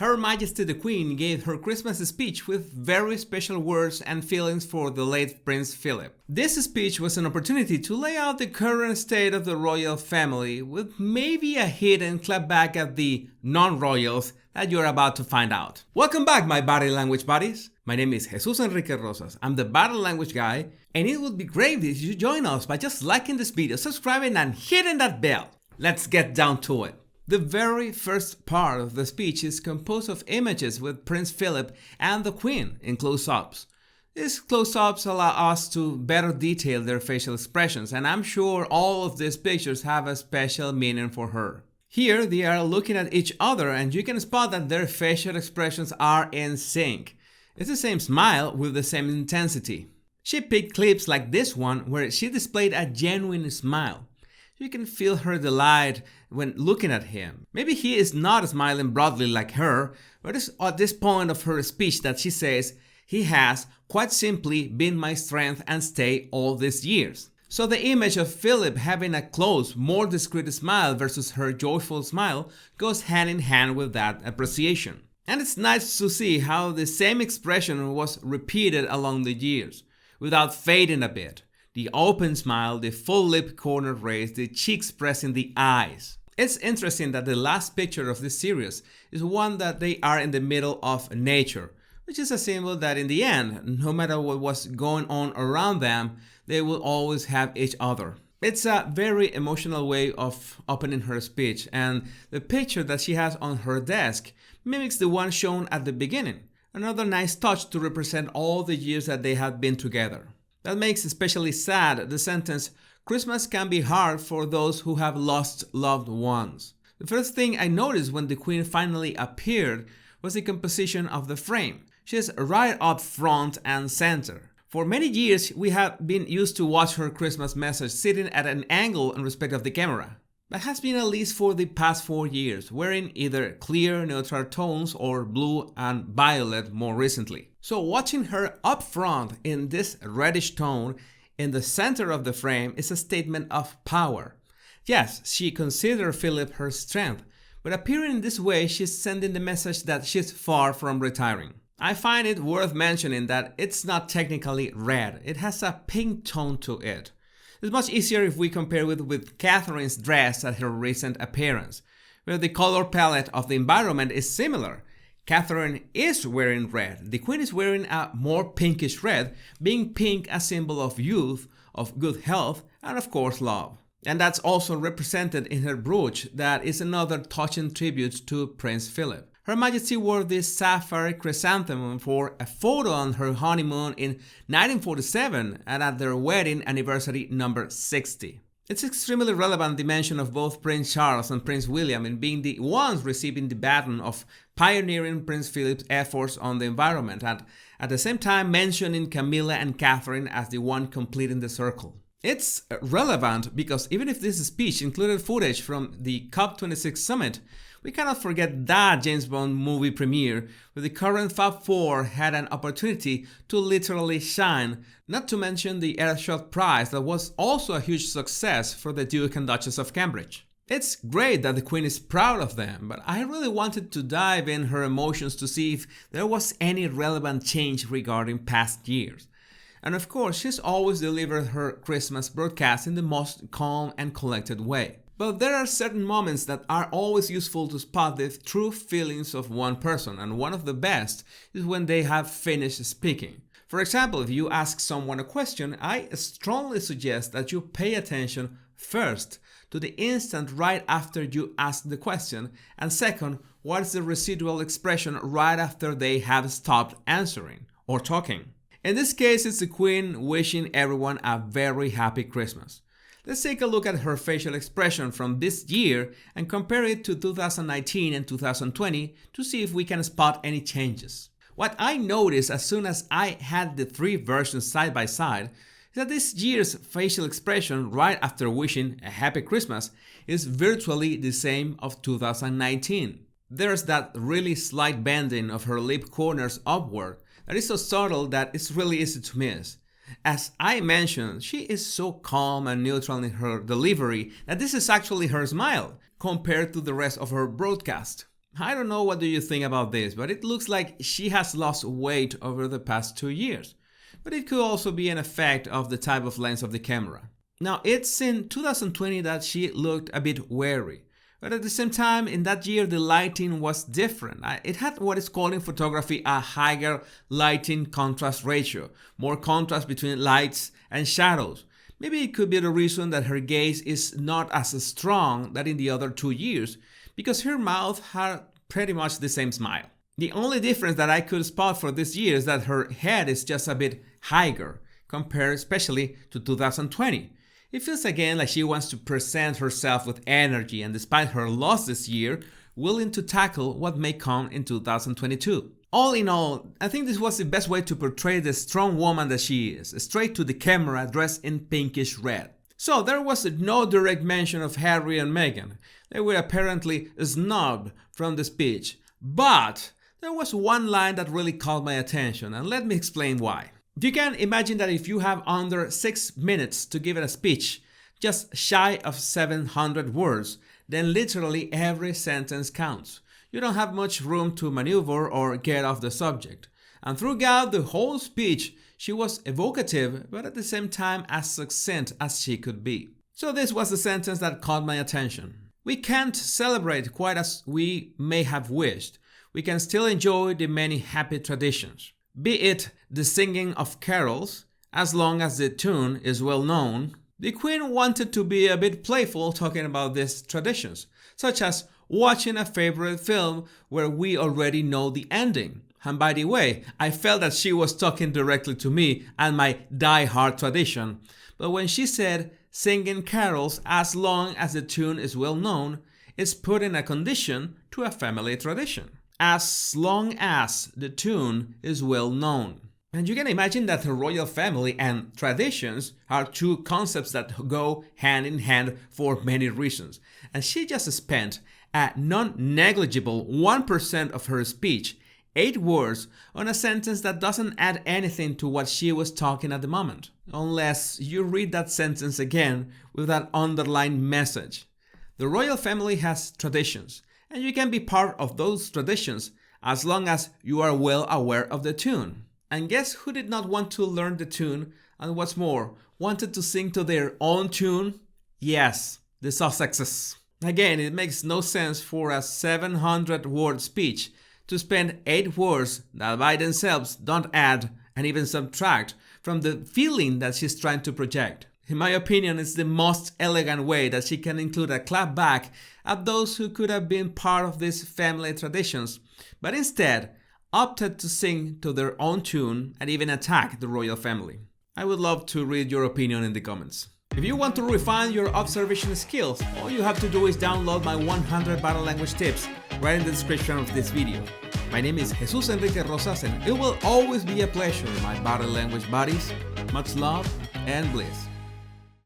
Her Majesty the Queen gave her Christmas speech with very special words and feelings for the late Prince Philip. This speech was an opportunity to lay out the current state of the royal family with maybe a hidden clapback at the non-royals that you're about to find out. Welcome back, my body language buddies. My name is Jesus Enrique Rosas. I'm the body language guy, and it would be great if you join us by just liking this video, subscribing, and hitting that bell. Let's get down to it. The very first part of the speech is composed of images with Prince Philip and the Queen in close-ups. These close-ups allow us to better detail their facial expressions, and I'm sure all of these pictures have a special meaning for her. Here they are looking at each other, and you can spot that their facial expressions are in sync. It's the same smile with the same intensity. She picked clips like this one where she displayed a genuine smile. You can feel her delight when looking at him. Maybe he is not smiling broadly like her, but it's at this point of her speech that she says, "He has, quite simply, been my strength and stay all these years." So the image of Philip having a close, more discreet smile versus her joyful smile goes hand in hand with that appreciation. And it's nice to see how the same expression was repeated along the years, without fading a bit. The open smile, the full lip corner raised, the cheeks pressing the eyes. It's interesting that the last picture of this series is one that they are in the middle of nature, which is a symbol that in the end, no matter what was going on around them, they will always have each other. It's a very emotional way of opening her speech, and the picture that she has on her desk mimics the one shown at the beginning, another nice touch to represent all the years that they have been together. That makes especially sad the sentence, "Christmas can be hard for those who have lost loved ones." The first thing I noticed when the Queen finally appeared was the composition of the frame. She's right up front and center. For many years, we have been used to watch her Christmas message sitting at an angle in respect of the camera. That has been at least for the past 4 years, wearing either clear neutral tones or blue and violet more recently. So watching her up front in this reddish tone in the center of the frame is a statement of power. Yes, she considered Philip her strength, but appearing in this way, she's sending the message that she's far from retiring. I find it worth mentioning that it's not technically red, it has a pink tone to it. It's much easier if we compare it with Catherine's dress at her recent appearance, where the color palette of the environment is similar. Catherine is wearing red, the Queen is wearing a more pinkish red, being pink a symbol of youth, of good health, and of course love. And that's also represented in her brooch that is another touching tribute to Prince Philip. Her Majesty wore this sapphire chrysanthemum for a photo on her honeymoon in 1947 and at their wedding anniversary number 60. It's extremely relevant the mention of both Prince Charles and Prince William in being the ones receiving the baton of pioneering Prince Philip's efforts on the environment, and at the same time mentioning Camilla and Catherine as the one completing the circle. It's relevant because even if this speech included footage from the COP26 summit, we cannot forget that James Bond movie premiere where the current Fab Four had an opportunity to literally shine, not to mention the Earthshot Prize that was also a huge success for the Duke and Duchess of Cambridge. It's great that the Queen is proud of them, but I really wanted to dive in her emotions to see if there was any relevant change regarding past years. And of course, she's always delivered her Christmas broadcast in the most calm and collected way. But there are certain moments that are always useful to spot the true feelings of one person, and one of the best is when they have finished speaking. For example, if you ask someone a question, I strongly suggest that you pay attention first to the instant right after you ask the question, and second, what is the residual expression right after they have stopped answering or talking. In this case, it's the Queen wishing everyone a very happy Christmas. Let's take a look at her facial expression from this year and compare it to 2019 and 2020 to see if we can spot any changes. What I noticed as soon as I had the three versions side by side is that this year's facial expression right after wishing a happy Christmas is virtually the same of 2019. There's that really slight bending of her lip corners upward that is so subtle that it's really easy to miss. As I mentioned, she is so calm and neutral in her delivery that this is actually her smile compared to the rest of her broadcast. I don't know what do you think about this, but it looks like she has lost weight over the past 2 years. But it could also be an effect of the type of lens of the camera. Now, it's in 2020 that she looked a bit wary. But at the same time, in that year, the lighting was different. It had what is called in photography a higher lighting contrast ratio, more contrast between lights and shadows. Maybe it could be the reason that her gaze is not as strong that in the other 2 years, because her mouth had pretty much the same smile. The only difference that I could spot for this year is that her head is just a bit higher, compared especially to 2020. It feels again like she wants to present herself with energy and, despite her loss this year, willing to tackle what may come in 2022. All in all, I think this was the best way to portray the strong woman that she is, straight to the camera dressed in pinkish red. So there was no direct mention of Harry and Meghan. They were apparently snubbed from the speech. But there was one line that really caught my attention, and let me explain why. You can imagine that if you have under 6 minutes to give a speech, just shy of 700 words, then literally every sentence counts. You don't have much room to maneuver or get off the subject. And throughout the whole speech, she was evocative, but at the same time as succinct as she could be. So this was the sentence that caught my attention. We can't celebrate quite as we may have wished. We can still enjoy the many happy traditions. Be it the singing of carols, as long as the tune is well known. The Queen wanted to be a bit playful talking about these traditions, such as watching a favorite film where we already know the ending. And by the way, I felt that she was talking directly to me and my die-hard tradition. But when she said singing carols as long as the tune is well known, it's putting a condition to a family tradition. As long as the tune is well known. And you can imagine that the royal family and traditions are two concepts that go hand in hand for many reasons. And she just spent a non-negligible 1% of her speech, 8 words, on a sentence that doesn't add anything to what she was talking at the moment. Unless you read that sentence again with that underlined message. The royal family has traditions. And you can be part of those traditions as long as you are well aware of the tune. And guess who did not want to learn the tune and what's more, wanted to sing to their own tune? Yes, the Sussexes. Again, it makes no sense for a 700-word speech to spend 8 words that by themselves don't add and even subtract from the feeling that she's trying to project. In my opinion, it's the most elegant way that she can include a clap back at those who could have been part of these family traditions, but instead opted to sing to their own tune and even attack the royal family. I would love to read your opinion in the comments. If you want to refine your observation skills, all you have to do is download my 100 body language tips right in the description of this video. My name is Jesus Enrique Rosas and it will always be a pleasure, my body language buddies. Much love and bliss.